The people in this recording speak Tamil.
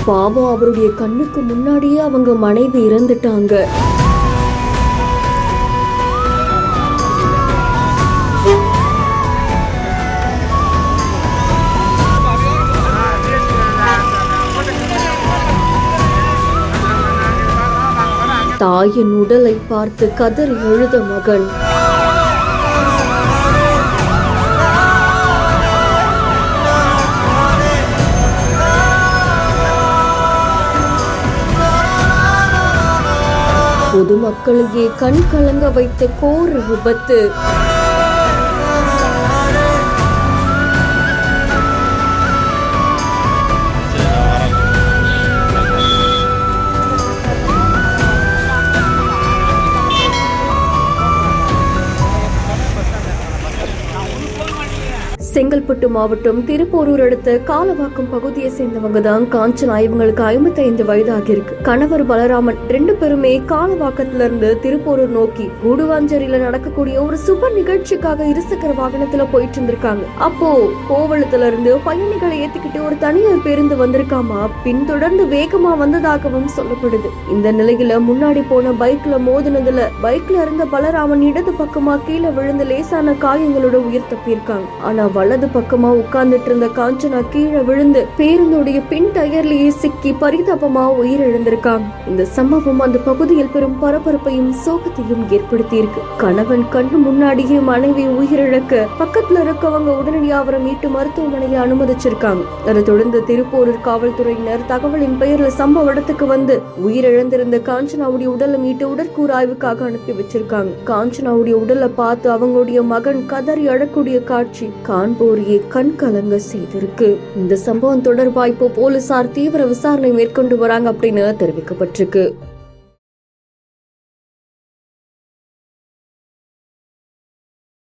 பாவம், அவருடைய கண்ணுக்கு முன்னாடியே அவங்க மனைவி இறந்துட்டாங்க. தாயின் உடலை பார்த்து கதறி எழுத மகன். பொதுமக்களையே கண் கலங்க வைத்த கோர விபத்து. செங்கல்பட்டு மாவட்டம் திருப்போரூர் அடுத்த காலவாக்கம் பகுதியை சேர்ந்தவங்க தான் காஞ்சனா. இவங்களுக்கு 55 வயது ஆகியிருக்கு. கணவர் பலராமன் 2 பேருமே காலவாக்கத்துல இருந்து திருப்போரூர் நோக்கி கூடுவாஞ்சேரியில நடக்கக்கூடிய ஒரு சுப நிகழ்ச்சிக்காக இருசக்கர வாகனத்துல போயிட்டு இருந்திருக்காங்க. அப்போ கோவளத்துல இருந்து பயணிகளை ஏத்திக்கிட்டு ஒரு தனியார் பேருந்து வந்திருக்காமா. பின்தொடர்ந்து வேகமா வந்ததாகவும் சொல்லப்படுது. இந்த நிலையில முன்னாடி போன பைக்ல மோதினதுல பைக்ல இருந்த பலராமன் இடது பக்கமா கீழே விழுந்து லேசான காயங்களோட உயிர் தப்பியிருக்காங்க. ஆனா வலது பக்கமா உட்கார்ந்துட்டு இருந்த காஞ்சனா கீழே விழுந்து பேருந்துடைய பின் டயர்லயே சிக்கி பரிதாபமா உயிரிழந்திருக்காங்க. இந்த சம்பவம் அந்த பகுதியில் பெரும் பரபரப்பையும் சோகத்தையும் ஏற்படுத்தி இருக்கு. கணவன் கண்ணு முன்னாடியே மனைவி உயிரிழக்க பக்கத்துல இருக்கவங்க உடனடியாக அவரை மீட்டு மருத்துவமனையில அனுமதிச்சிருக்காங்க. அதை தொடர்ந்து திருப்போரூர் காவல்துறையினர் தகவலின் பெயர்ல சம்பவ இடத்துக்கு வந்து உயிரிழந்திருந்த காஞ்சனாவுடைய உடலை மீட்டு உடற்கூறு ஆய்வுக்காக அனுப்பி வச்சிருக்காங்க. காஞ்சனாவுடைய உடலை பார்த்து அவங்களுடைய மகன் கதறி அழக்கூடிய காட்சி காண்போரையே கண் கலங்க செய்திருக்கு. இந்த சம்பவம் தொடர்பாக இப்போ போலீசார் தீவிர விசாரணை மேற்கொண்டு வராங்க அப்படின்னு தெரிவிக்கப்பட்டிருக்கு.